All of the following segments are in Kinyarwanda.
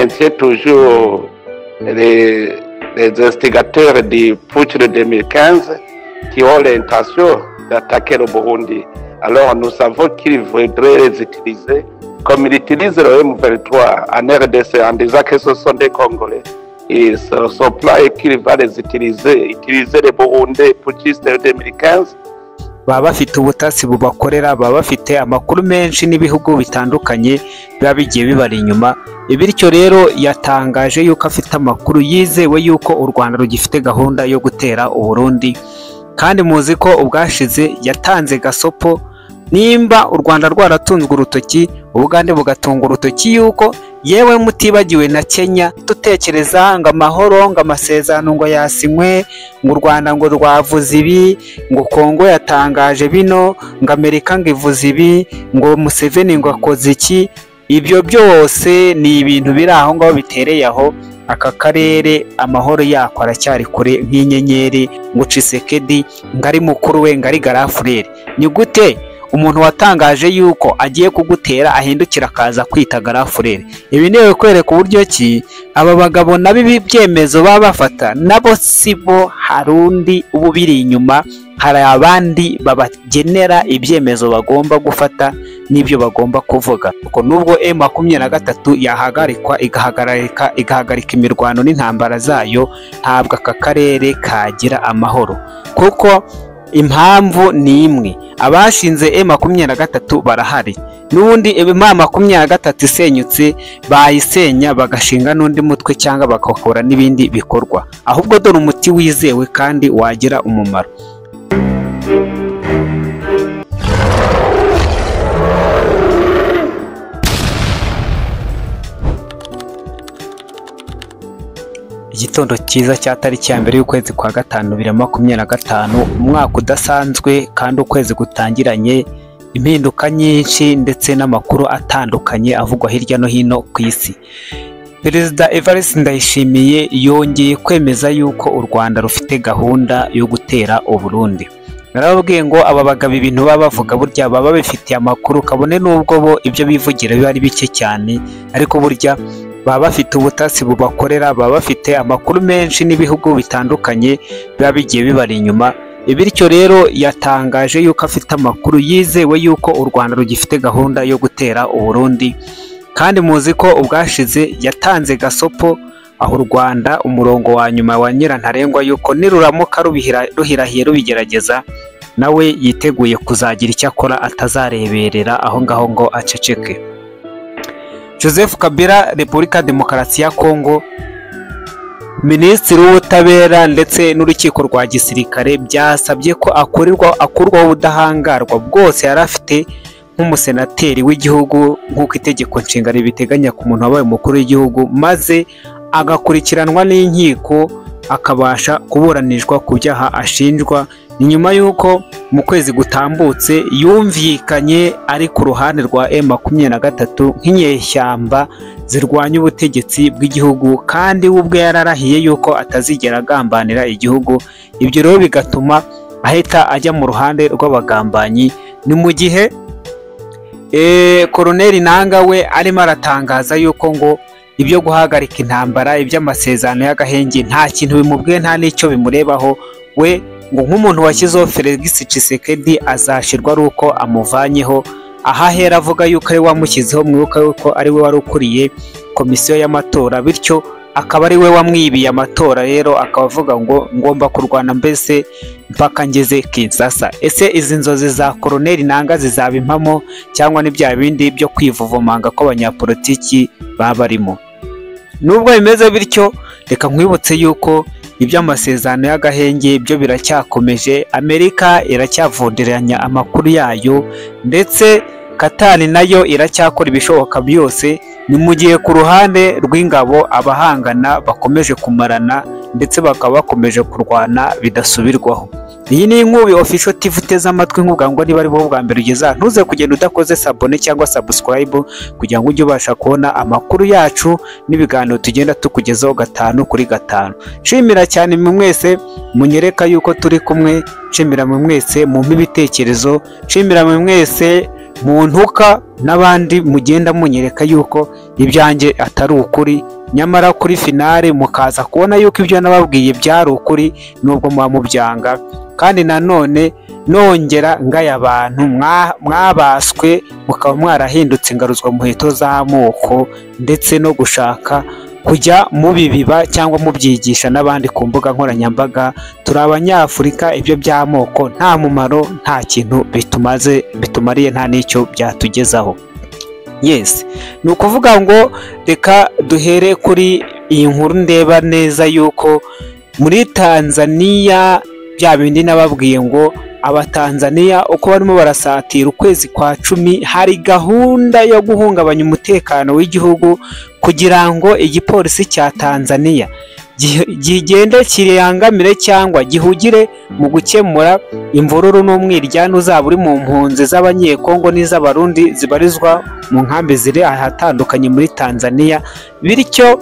maintient toujours les instigateurs du putsch de 2015 qui ont l'intention d'attaquer le Burundi. Alors nous savons qu'ils voudraient les utiliser comme ils utilisent le M23 en RDC en disant que ce sont des Congolais. Et son plan est qu'il va les utiliser les Burundais putschistes de 2015. baba bafite ubutasi bubakorera, baba bafite amakuru menshi n'ibihugu bitandukanye biba bigiye bibari inyuma. Bityo rero yatangaje yuko afite amakuru yizewe yuko u Rwanda rugifite gahunda yo gutera u Burundi, kandi muzi ko ubwashize yatanze gasopo nimba u Rwanda rwaratunzwe urutoki, Ubugande bugatunga urutoki yuko yewe mutibagiwe na Kenya tutekereza ngo amahoro ngo amasezerano ngo yasinywe, ngo u Rwanda ngo rwavuze ibi, ngo Kongo yatangaje bino, ngo Amerika ngo ivuze ibi, ngo Museveni ngo akoze iki. Ibyo byose ni ibintu biri aho ngaho bitereye aho. Aka karere amahoro yako aracyari kure nk'inyenyeri, ngo Tshisekedi ngari mukuru we ngari Garafurere. Ni gute umuntu watangaje yuko agiye kugutera ahindukira akaza kwita Garafurere? Ibi niwe kwereka uburyo ki aba bagabo nabi byemezo baba bafata nabo sibo, harundi ubu biri inyuma, hari abandi babagenera ibyemezo bagomba gufata n'ibyo bagomba kuvuga. Kuko nubwo M23 yahagarikwa igahagarika imirwano n'intambara zayo, ntabwo aka karere kagira amahoro, kuko impamvu ni imwe. Abashinze M23 barahari, n'ubundi M23 isenyutse bayisenya bagashinga n'undi mutwe cyangwa bakakora n'ibindi bikorwa. Ahubwo dore umuti wizewe kandi wagira umumaro. Igitondo cyiza cya tariki ya mbere y'ukwezi kwa gatanu 2025, umwaka udasanzwe kandi ukwezi gutangiranye impinduka nyinshi ndetse n'amakuru atandukanye avugwa hirya no hino ku isi. Perezida Evariste Ndayishimiye yongeye kwemeza yuko u Rwanda rufite gahunda yo gutera u Burundi. Narababwiye ngo aba bagabo ibintu baba bavuga burya baba bifitiye amakuru, kabone n'ubwo bo ibyo bivugira biba ari bike cyane, ariko burya baba bafite ubutasi bubakorera, baba bafite amakuru menshi n'ibihugu bitandukanye biba bigiye bibari inyuma. Bityo rero yatangaje yuko afite amakuru yizewe yuko u Rwanda rugifite gahunda yo gutera u Burundi, kandi muzi ko ubwashize yatanze gasopo aho u Rwanda umurongo wa nyuma wa nyirantarengwa yuko niruramuka ruhirahiye rubigerageza, nawe yiteguye kuzagira icyo akora, atazareberera aho ngaho ngo aceceke. Joseph Kabila, Repubulika Demokarasi ya Kongo, Minisitiri w'Ubutabera ndetse n'urukiko rwa gisirikare byasabye ko akurwaho ubudahangarwa bwose yari afite nk'umusenateri w'igihugu nk'uko itegeko nshinga ribiteganya ku muntu wabaye umukuru w'igihugu, maze agakurikiranwa n'inkiko akabasha kuburanishwa ku byaha ashinjwa. Ni nyuma y'uko mu kwezi gutambutse yumvikanye ari ku ruhande rwa M23 nk'inyeshyamba zirwanya ubutegetsi bw'igihugu, kandi we ubwe yararahiye yuko atazigera agambanira igihugu. Ibyo rero bigatuma ahita ajya mu ruhande rw'abagambanyi. Ni mu gihe Colonel Nanga we arimo aratangaza yuko ngo ibyo guhagarika intambara, iby'amasezerano y'agahenge nta kintu bimubwiye, nta n'icyo bimurebaho. We ngo nk'umuntu washyizeho Felix Tshisekedi azashirwa ari uko amuvanyeho. Ahahera avuga yuko ari wamushyizeho, mwibuka yuko ari we wari ukuriye komisiyo y'amatora, bityo akaba ari we wamwibiye amatora. Rero akaba avuga ngo ngomba kurwana mbese mpaka ngeze Kinshasa. Ese izi nzozi za Colonel Nanga zizaba impamo cyangwa ni bya bindi byo kwivuvumanga ko abanyapolitiki baba barimo? Nubwo bimeze bityo, reka nkwibutse yuko iby'amasezerano y'agahenge byo biracyakomeje. Amerika iracyavundiranya amakuru yayo, ndetse Katari nayo iracyakora ibishoboka byose. Ni mu gihe ku ruhande rw'ingabo abahangana bakomeje kumarana ndetse bakaba bakomeje kurwana bidasubirwaho. Iyi ni Inkubi Official TV uteze amatwi, nk'ubwa ngo niba ari bo bwa mbere ugeza, ntuze kugenda udakoze sabone cyangwa subscribe kugira ngo ujye ubasha kubona amakuru yacu n'ibiganiro tugenda tukugezaho 5 kuri 5. Nshimira cyane mwe mwese munyereka yuko turi kumwe, nshimira mwe mwese mu ibitekerezo, nshimira mwe mwese muntuka n'abandi mugenda munyereka yuko ibyanjye atari ukuri, nyamara kuri finale mukaza kubona yuko ibyo nababwiye byari ukuri nubwo muba mubyanga. Kandi nanone nongera ngaya abantu mwabaswe mukaba mwarahindutse ingaruzwa muheto z'amoko ndetse no gushaka kujya mubibiba cyangwa mubyigisha n'abandi ku mbuga nkoranyambaga. Turi abanyafurika, ibyo by'amoko nta mumaro, nta kintu bitumariye, nta n'icyo byatugezaho. Yes, ni ukuvuga ngo reka duhere kuri iyi nkuru ndeba neza yuko muri Tanzania bya bindi nababwiye ngo Abatanzania uko barimo barasatira ukwezi kwa 10 hari gahunda yo guhungabanya umutekano w'igihugu kugira ngo igipolisi cya Tanzania gigende kirangamire cyangwa gihugire mu gukemura imvururu n'umwiryane uzaba uri mu mpunzi z'abanyekongo n'iz'abarundi zibarizwa mu nkambi ziri ahatandukanye muri Tanzania. Bityo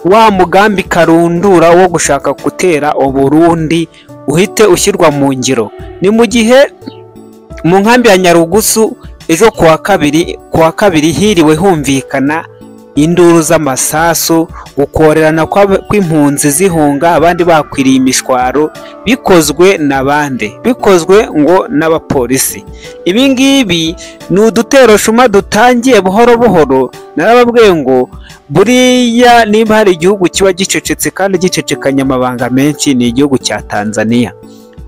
wa mugambi karundura wo gushaka gutera Uburundi uhite ushyirwa mu ngiro. Ni mu gihe mu nkambi ya Nyarugusu ejo kuwa kabiri hiriwe humvikana induru z'amasasu, gukorerana kw'impunzi zihunga, abandi bakwiriye imishwaro, bikozwe n'abandi, bikozwe ngo n'abapolisi. Ibi ngibi ni udutero shuma dutangiye buhoro buhoro. Narababwiye ngo buriya niba hari igihugu kiba gicecetse kandi gicecekanya amabanga menshi ni igihugu cya Tanzania.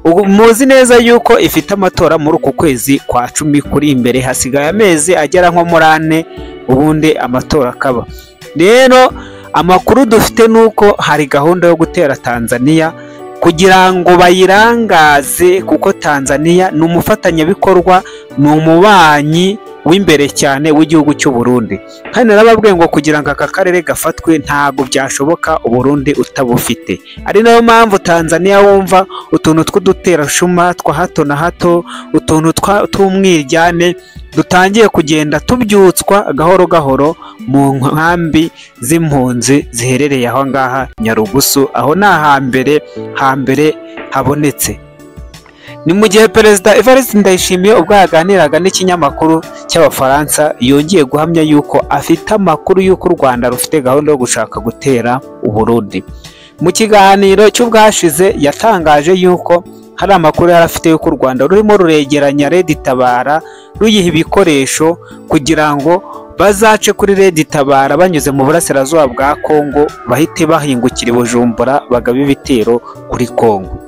Ubu muzi neza yuko ifite amatora muri uku kwezi kwa 10 kuri imbere, hasigaye amezi agera nko muri 4 ubundi amatora akaba. Rero amakuru dufite nuko hari gahunda yo gutera Tanzania kugira ngo bayirangaze, kuko Tanzania ni umufatanyabikorwa, ni umubanyi w'imbere cyane w'igihugu cy'u Burundi. Kandi narababwiye ngo kugira ngo aka karere gafatwe ntago byashoboka Uburundi utabufite. Ari nayo mpamvu Tanzania wumva utuntu tw'udutera shuma twa hato na hato, utuntu tw'umwiryane dutangiye kugenda tubyutswa gahoro gahoro mu nkambi z'impunzi ziherereye aho ngaha Nyarugusu, aho na hambere habonetse. Ni mu gihe Perezida Evariste Ndayishimiye ubwo yaganiraga n'ikinyamakuru cy'Abafaransa yongeye guhamya yuko afite amakuru y'uko u Rwanda rufite gahunda yo gushaka gutera Uburundi. Mu kiganiro cy'ubwashize yatangaje yuko hari amakuru yari afite y'uko u Rwanda rurimo ruregeranya Red Tabara ruyiha ibikoresho kugira ngo bazace kuri Red Tabara banyuze mu burasirazuba bwa Kongo, bahite bahingukira i Bujumbura bagaba ibitero kuri Kongo.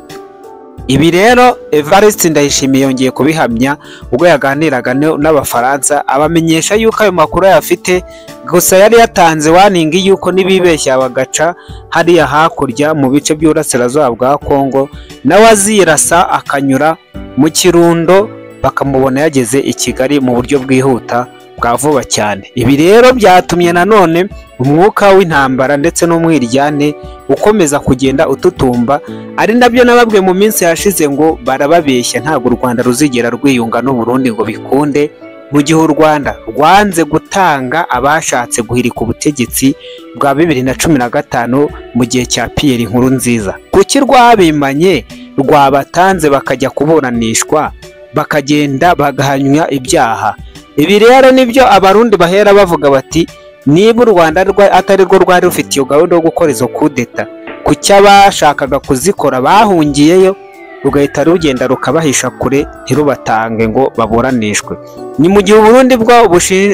Ibi rero Evariste Ndayishimiye yongeye kubihamya ubwo yaganiraga n'Abafaransa, abamenyesha yuko ayo makuru yafite, gusa yari yatanze waningi yuko nibibeshya bagaca hariya hakurya mu bice by'urasirazuba bwa Kongo nawe azirasa akanyura mu Kirundo bakamubona yageze i Kigali mu buryo bwihuta bwa vuba cyane. Ibi rero byatumye nanone umwuka w'intambara ndetse n'umwiryane ukomeza kugenda ututumba, ari nabyo nababwe mu minsi yashize ngo barababeshya ntabwo u Rwanda ruzigera rwiyunga n'u Burundi ngo bikunde, mu gihe u Rwanda rwanze gutanga abashatse guhirika ubutegetsi bwa 2015 mu gihe cya Pierre Nkurunziza. Kuki rwabimanye rwabatanze bakajya kuburanishwa bakagenda bagahanywa ibyaha? Ibi rero nibyo abarundi bahera bavuga bati niba u Rwanda atari rwo rwari rufite iyo gahunda yo gukora izo kudeta, kuki abashakaga kuzikora bahungiyeyo rugahita rugenda rukabahisha kure ntirubatange ngo baburanishwe. Ni mu gihe Burundi bwo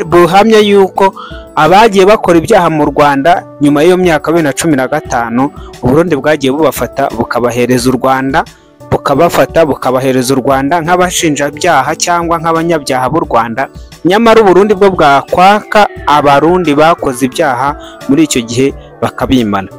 buhamya yuko abagiye bakora ibyaha mu Rwanda nyuma y'iyo myaka 2015 Burundi bwagiye bubafata bukabahereza u Rwanda, bukabafata bukabahereza u Rwanda nk'abashinjabyaha cyangwa nk'abanyabyaha b'u Rwanda, nyamara Burundi bwo bwakwaka abarundi bakoze ibyaha muri icyo gihe bakabimana.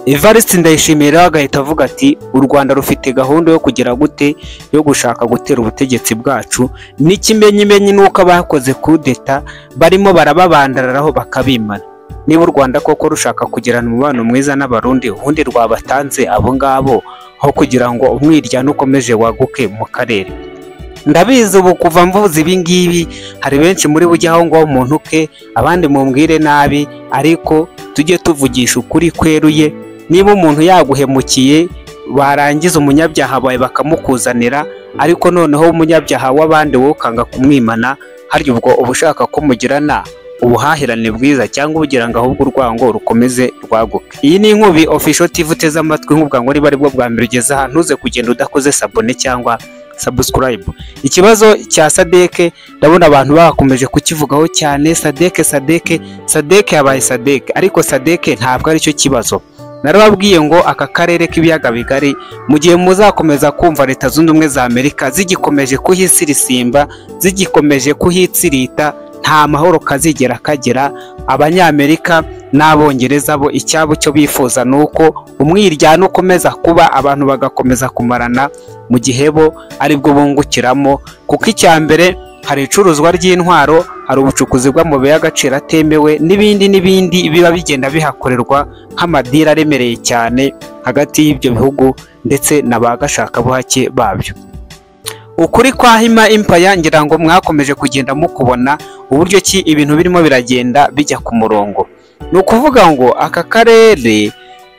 Evariste Ndayishimiye agahita avuga ati u Rwanda rufite gahunda yo kugira gute yo gushaka gutera ubutegetsi bwacu, n'ikimenyimenyi nuko abakoze kudeta barimo barababandaraho bakabimana. Niba u Rwanda koko rushaka kugirana umubano mwiza n'abarundi, ubundi rwabatanze abo ngabo aho kugira ngo umwiryane ukomeje waguke mu karere. Ndabizi ubu kuva mvuze ibi ngibi hari benshi muri bujyaho ngo umuntu ke abandi mumbwire nabi, ariko tujye tuvugisha ukuri kweruye. Niba umuntu yaguhemukiye barangiza umunyabyaha bawe bakamukuzanira, ariko noneho umunyabyaha w'abandi wowe ukanga kumwimana, harya ubwo uba ushaka ko mugirana ubuhahirane bwiza cyangwa ugira ngo ahubwo urwango rukomeze rwaguke. Iyi ni Inkubi Official TV uteze amatwi nk'ubwa ngo niba ari bwo bwa mbere ugeze aha ntuze kugenda udakoze sabone cyangwa subscribe. Ikibazo cya Sadek ndabona abantu bakomeje kukivugaho cyane, Sadek yabaye Sadek, ariko Sadek ntabwo ari cyo kibazo. Narababwiye ngo aka karere k'ibiyaga bigari mu gihe muzakomeza kumva Leta Zunze Ubumwe za Amerika zigikomeje kuhisirisimba, zigikomeje kuhitsirita, nta mahoro kazigera kagera. Abanyamerika n'Abongereza bo icyabo cyo bifuza nuko umwiryano ukomeza kuba, abantu bagakomeza kumarana mu gihe bo aribwo bungukiramo, kuko icyambere hari icuruzwa ry'intwaro, hari ubucukuzi bw'amabuye y'agaciro atemewe n'ibindi biba bigenda bihakorerwa nk'amadira aremereye cyane hagati y'ibyo bihugu ndetse n'abagashakabuhake babyo. Ukuri kwa Hima Empire ngira ngo mwakomeje kugenda mukubona uburyo ki ibintu birimo biragenda bijya ku murongo. Ni ukuvuga ngo aka karere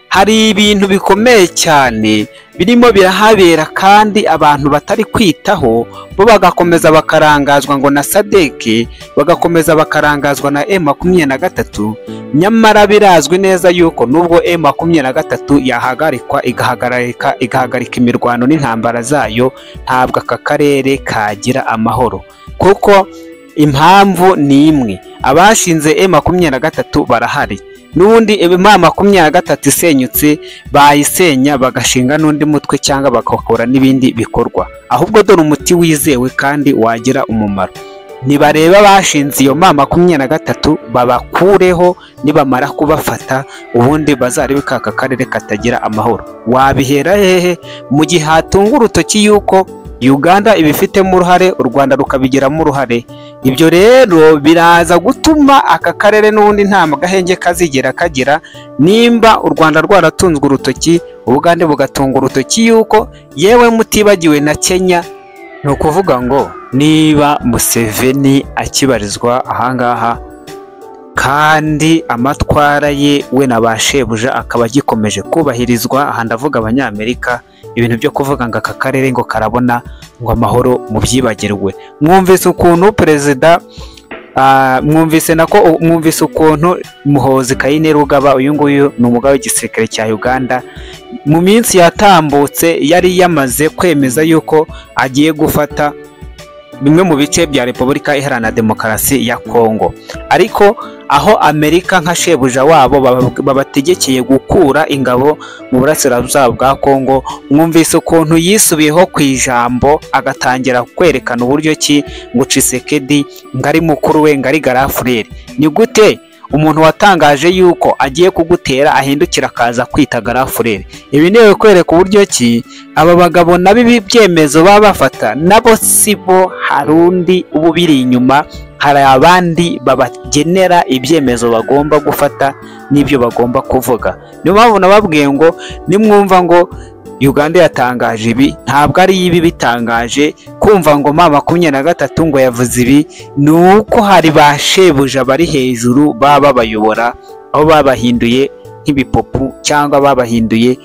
hari ibintu bikomeye cyane birimo birahabera, kandi abantu batari kwitaho bo bagakomeza bakarangazwa ngo na Sadek, bagakomeza bakarangazwa na M23. Nyamara birazwi neza yuko nubwo M23 yahagarikwa igahagarika imirwano n'intambara zayo, ntabwo aka karere kagira amahoro, kuko impamvu ni imwe: abashinze M23 barahari, n'ubundi M23 isenyutse bayisenya bagashinga n'undi mutwe cyangwa bagakora n'ibindi bikorwa. Ahubwo dore umuti wizewe kandi wagira umumaro, nibareba bashinze iyo M23 babakureho, nibamara kubafata ubundi bazarebe ko aka karere katagira amahoro. Wabihera hehe mu gihe hatunga urutoki yuko Uganda ibifitemo uruhare, u Rwanda rukabigiramo uruhare? Ibyo rero biraza gutuma aka karere n'ubundi nta gahenge kazigera kagira, nimba u Rwanda rwaratunzwe urutoki, Uganda bugatunga urutoki yuko yewe mutibagiwe na Kenya. Ni ukuvuga ngo niba Museveni akibarizwa ahangaha kandi amatwara ye we na bashebuja akaba gikomeje kubahirizwa, aha ndavuga Abanyamerika, ibintu byo kuvuga ngo aka karere ngo karabona ngo amahoro mu byibagirwe. Mwumvise ukuntu perezida mwumvise ukuntu Muhoozi Kainerugaba, uyu nguyu ni umugaba w'igisirikare cya Uganda, mu minsi yatambutse yari yamaze kwemeza yuko agiye gufata bimwe mu bice bya Repubulika Iharanira Demokarasi ya Kongo, ariko aho Amerika nka shebuja wabo babategekeye gukura ingabo mu burasirazuba bwa Kongo. Mwumvise ukuntu yisubiyeho ku ijambo agatangira kwerekana uburyo ki ngo Tshisekedi ngari mukuru we ngari Garafureri. Ni gute umuntu watangaje yuko agiye kugutera ahindukira akaza kwita Garafureri? Ibi niwe kwereka uburyo ki aba bagabo nabi byemezo baba bafata nabo sibo, hari undi ubu biri inyuma, hari abandi babagenera ibyemezo bagomba gufata n'ibyo bagomba kuvuga. Niyo mpamvu nababwiye ngo nimwumva ngo Uganda yatangaje ibi, ntabwo ari ibi bitangaje kumva ngo M23 ngo yavuze ibi, ni uko hari bashebuja bari hejuru baba bayobora, aho babahinduye nk'ibipopu cyangwa babahinduye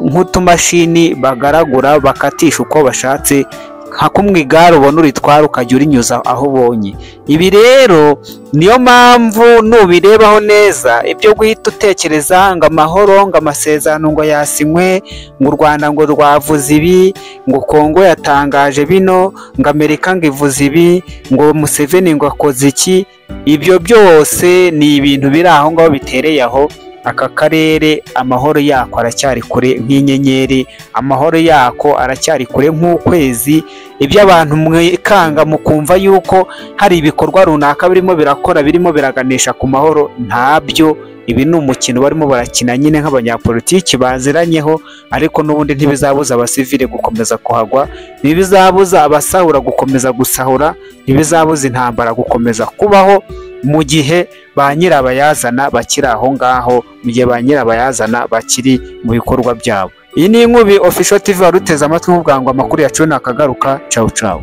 nk'utumashini bagaragura bakatisha uko bashatse, nka kumwe igare ubona uritwara ukajya urinyuza aho ubonye. Ibi rero niyo mpamvu nubirebaho neza, ibyo guhita utekereza ngo amahoro, ngo amasezerano ngo yasinywe, ngo u Rwanda ngo rwavuze ibi, ngo Kongo yatangaje bino, ngo Amerika ngo ivuze ibi, ngo Museveni ngo akoze iki, ibyo byose ni ibintu biri aho ngaho bitereye aho. Aka karere amahoro yako aracyari kure nk'inyenyeri, amahoro yako aracyari kure nk'ukwezi. Ibyo abantu mwikanga mukumva yuko hari ibikorwa runaka birimo birakora, birimo biraganisha ku mahoro, ntabyo. Ibi ni umukino barimo barakina nyine nk'abanyapolitiki baziranyeho, ariko n'ubundi ntibizabuza abasivile gukomeza kuhagwa, ntibizabuza abasahura gukomeza gusahura, ntibizabuza intambara gukomeza kubaho, mu gihe ba nyirabayazana bakiri aho ngaho, mu gihe ba nyirabayazana bakiri mu bikorwa byabo. Iyi ni Inkubi Official TV waruteze amatwi nk'ubwango, amakuru yacu nakagaruka. Ciao ciao.